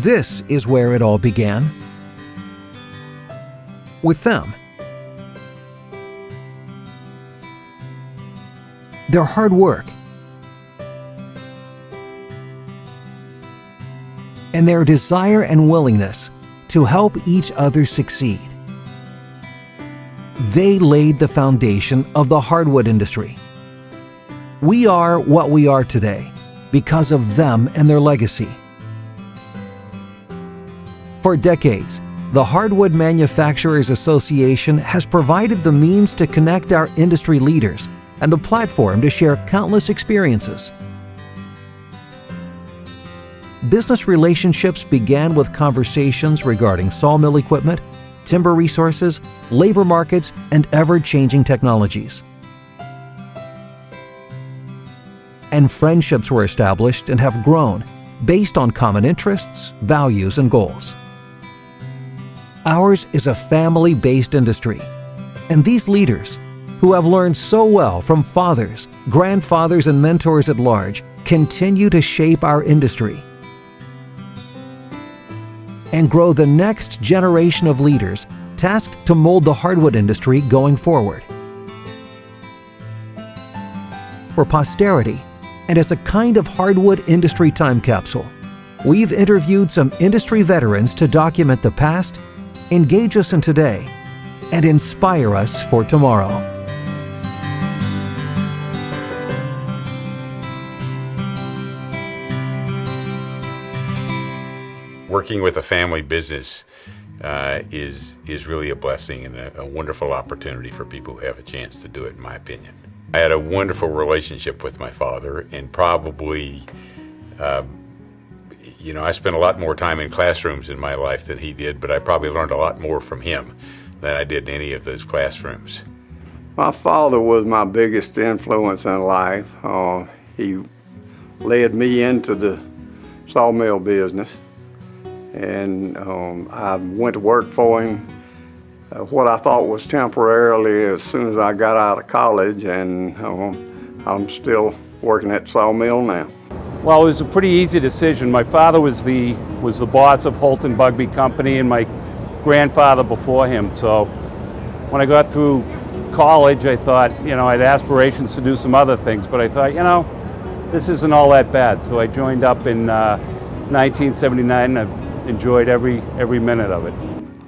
This is where it all began. With them. Their hard work. And their desire and willingness to help each other succeed. They laid the foundation of the hardwood industry. We are what we are today because of them and their legacy. For decades, the Hardwood Manufacturers Association has provided the means to connect our industry leaders and the platform to share countless experiences. Business relationships began with conversations regarding sawmill equipment, timber resources, labor markets, and ever-changing technologies. And friendships were established and have grown based on common interests, values, and goals. Ours is a family-based industry, and these leaders, who have learned so well from fathers, grandfathers, and mentors at large, continue to shape our industry and grow the next generation of leaders tasked to mold the hardwood industry going forward. For posterity, and as a kind of hardwood industry time capsule, we've interviewed some industry veterans to document the past, engage us in today, and inspire us for tomorrow. Working with a family business is really a blessing and a wonderful opportunity for people who have a chance to do it, in my opinion. I had a wonderful relationship with my father, and probably I spent a lot more time in classrooms in my life than he did, but I probably learned a lot more from him than I did in any of those classrooms. My father was my biggest influence in life. He led me into the sawmill business, and I went to work for him what I thought was temporarily as soon as I got out of college, and I'm still working at the sawmill now. Well, it was a pretty easy decision. My father was the boss of Holt and Bugby Company, and my grandfather before him. So when I got through college, I thought, I had aspirations to do some other things, but I thought, this isn't all that bad. So I joined up in 1979, and I've enjoyed every minute of it.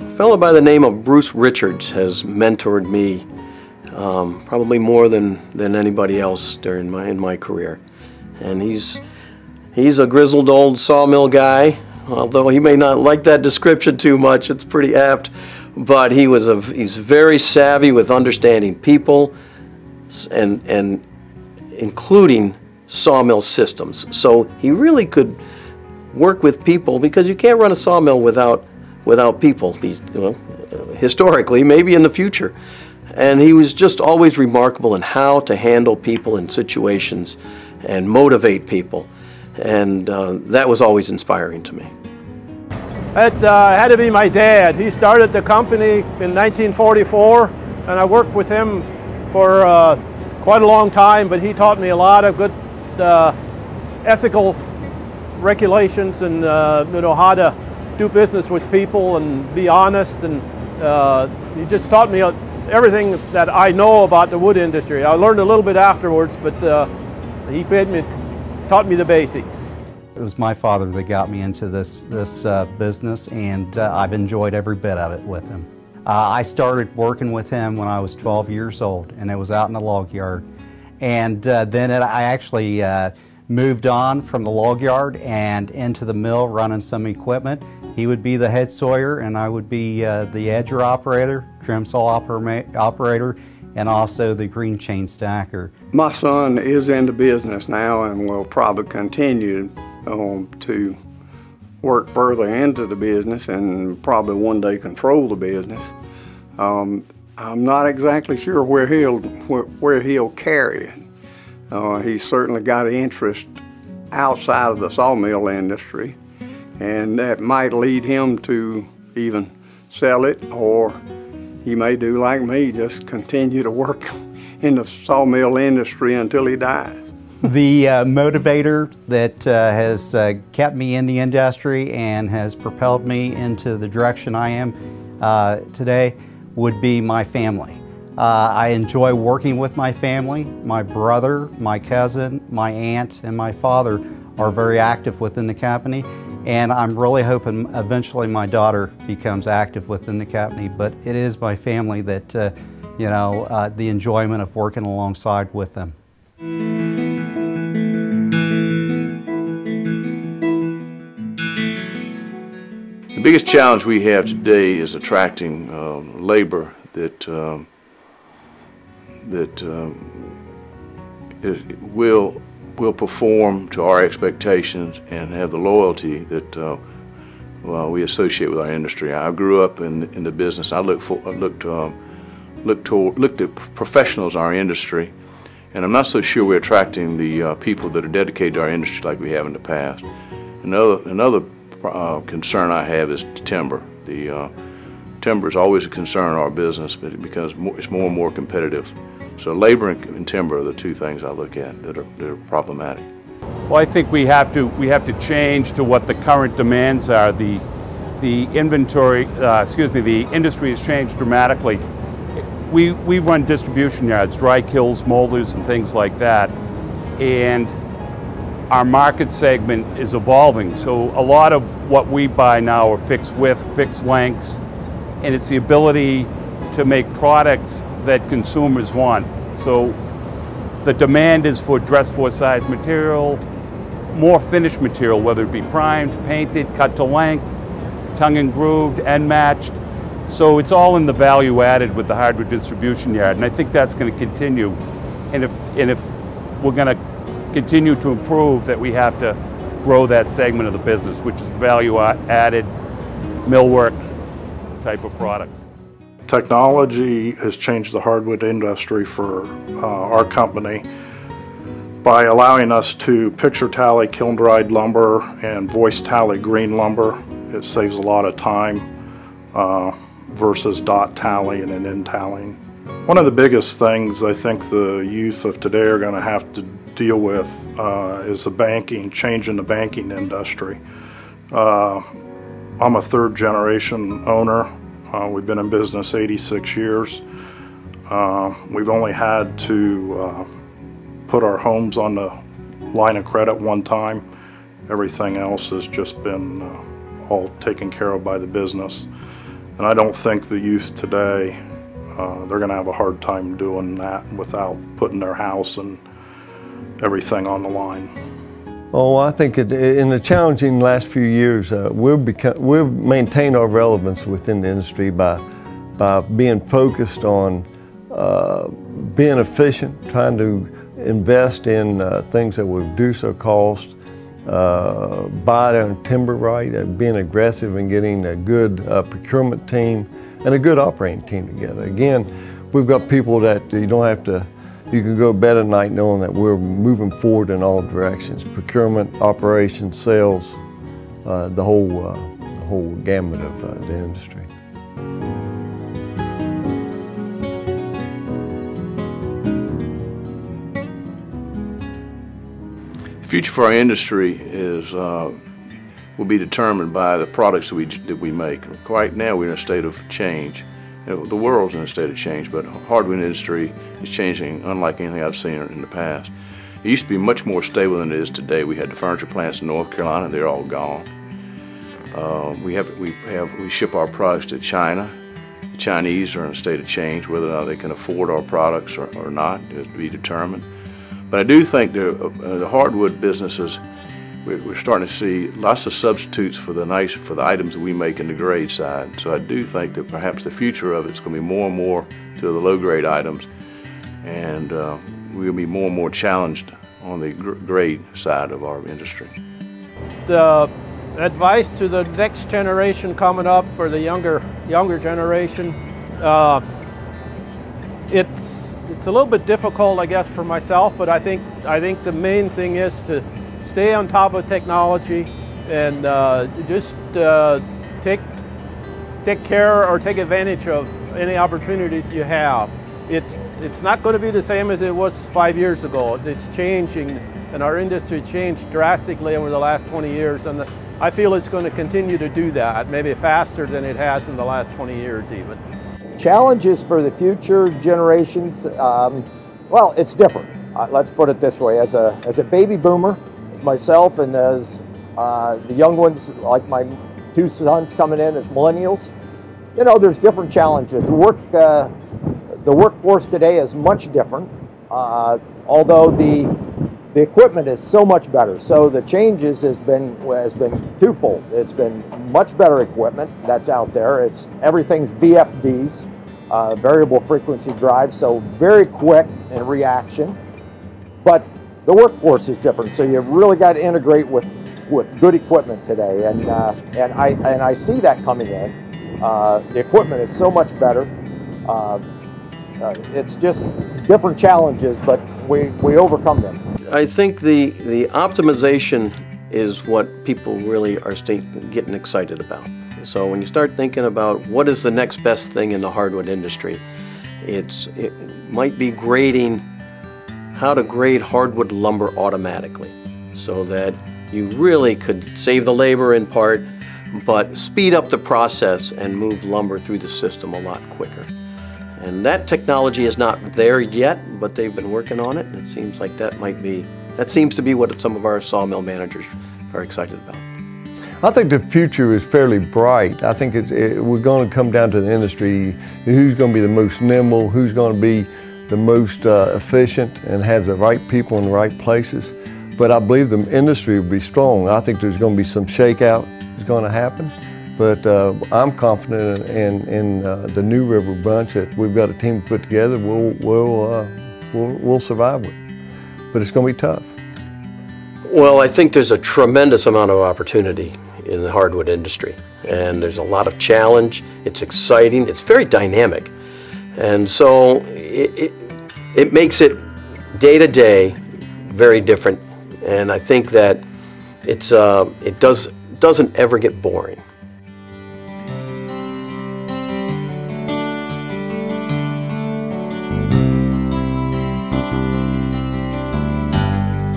A fellow by the name of Bruce Richards has mentored me probably more than anybody else in my career. And he's a grizzled old sawmill guy, although he may not like that description too much. It's pretty apt, but he's very savvy with understanding people and including sawmill systems. So he really could work with people, because you can't run a sawmill without people. Historically, maybe in the future. And he was just always remarkable in how to handle people in situations and motivate people. And that was always inspiring to me. It had to be my dad. He started the company in 1944, and I worked with him for quite a long time, but he taught me a lot of good ethical regulations and how to do business with people and be honest, and he just taught me everything that I know about the wood industry. I learned a little bit afterwards, but he taught me the basics. It was my father that got me into this business, and I've enjoyed every bit of it with him. I started working with him when I was 12 years old, and it was out in the log yard. And then I actually moved on from the log yard and into the mill running some equipment. He would be the head sawyer, and I would be the edger operator, trim saw operator, and also the green chain stacker. My son is in the business now and will probably continue to work further into the business and probably one day control the business. I'm not exactly sure where he'll carry it. He's certainly got an interest outside of the sawmill industry, and that might lead him to even sell it, or he may do like me, just continue to work in the sawmill industry until he dies. The motivator that has kept me in the industry and has propelled me into the direction I am today would be my family. I enjoy working with my family. My brother, my cousin, my aunt, and my father are very active within the company, and I'm really hoping eventually my daughter becomes active within the company. But it is my family that, the enjoyment of working alongside with them. The biggest challenge we have today is attracting labor that will perform to our expectations and have the loyalty that we associate with our industry. I grew up in the business. I looked at professionals in our industry, and I'm not so sure we're attracting the people that are dedicated to our industry like we have in the past. Another concern I have is timber. The timber is always a concern in our business, but it's more and more competitive. So labor and timber are the two things I look at that are problematic. Well, I think we have to change to what the current demands are. The industry has changed dramatically. We run distribution yards, dry kilns, molders, and things like that, and our market segment is evolving. So a lot of what we buy now are fixed width, fixed lengths, and it's the ability to make products that consumers want. So the demand is for dress-for size material, more finished material, whether it be primed, painted, cut to length, tongue and grooved, end matched. So it's all in the value added with the Hardwood distribution yard, and I think that's going to continue. And if we're going to continue to improve, that we have to grow that segment of the business, which is the value added millwork type of products. Technology has changed the hardwood industry for our company by allowing us to picture tally kiln-dried lumber and voice tally green lumber. It saves a lot of time versus dot tally and an end tallying. One of the biggest things I think the youth of today are going to have to deal with is the change in the banking industry. I'm a third generation owner. We've been in business 86 years. We've only had to put our homes on the line of credit one time. Everything else has just been all taken care of by the business. And I don't think the youth today, they're going to have a hard time doing that without putting their house and everything on the line. Oh, I think in the challenging last few years, we've maintained our relevance within the industry by being focused on being efficient, trying to invest in things that will reduce our cost, buy our timber right, being aggressive and getting a good procurement team and a good operating team together. Again, we've got people that you can go to bed at night knowing that we're moving forward in all directions. Procurement, operations, sales, the whole gamut of the industry. The future for our industry will be determined by the products that we make. Right now we're in a state of change. The world's in a state of change, but the hardwood industry is changing unlike anything I've seen in the past. It used to be much more stable than it is today. We had the furniture plants in North Carolina; they're all gone. We ship our products to China. The Chinese are in a state of change. Whether or not they can afford our products or not is to be determined. But I do think the hardwood businesses, we're starting to see lots of substitutes for the items that we make in the grade side. So I do think that perhaps the future of it's going to be more and more to the low grade items, and we'll be more and more challenged on the grade side of our industry. The advice to the next generation coming up, or the younger generation, it's a little bit difficult, I guess, for myself, but I think the main thing is to stay on top of technology and just take care or take advantage of any opportunities you have. it's not going to be the same as it was 5 years ago. It's changing, and our industry changed drastically over the last 20 years, and I feel it's going to continue to do that, maybe faster than it has in the last 20 years even. Challenges for the future generations, well, it's different. Let's put it this way, as a baby boomer, as myself, and as the young ones, like my two sons coming in as millennials, you know, there's different challenges. The workforce today is much different, although the equipment is so much better. So the changes has been twofold. It's been much better equipment that's out there. Everything's VFDs, variable frequency drives, so very quick in reaction. But the workforce is different, so you've really got to integrate with good equipment today, and I see that coming in. The equipment is so much better. It's just different challenges, but we overcome them. I think the optimization is what people really are getting excited about. So when you start thinking about what is the next best thing in the hardwood industry, it might be how to grade hardwood lumber automatically, so that you really could save the labor in part, but speed up the process and move lumber through the system a lot quicker. And that technology is not there yet, but they've been working on it, and it seems like that seems to be what some of our sawmill managers are excited about. I think the future is fairly bright. I think we're going to come down to the industry, who's going to be the most nimble, who's going to be the most efficient and have the right people in the right places. But I believe the industry will be strong. I think there's going to be some shakeout that's going to happen. But I'm confident in the New River bunch that we've got a team put together. We'll survive with. But it's going to be tough. Well, I think there's a tremendous amount of opportunity in the hardwood industry, and there's a lot of challenge. It's exciting. It's very dynamic, and so it makes it day to day very different. And I think that it doesn't ever get boring.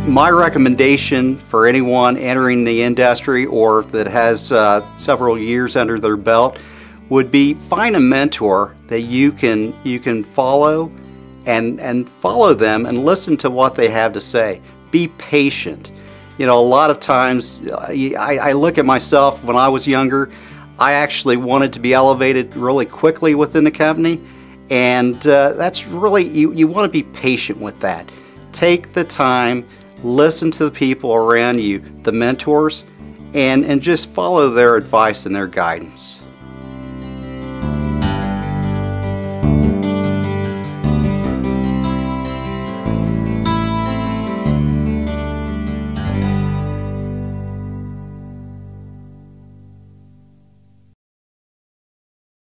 My recommendation for anyone entering the industry or that has several years under their belt would be find a mentor that you can follow and follow them and listen to what they have to say. Be patient. You know, a lot of times I look at myself when I was younger, I actually wanted to be elevated really quickly within the company, and that's really, you want to be patient with that. Take the time, listen to the people around you, the mentors, and just follow their advice and their guidance.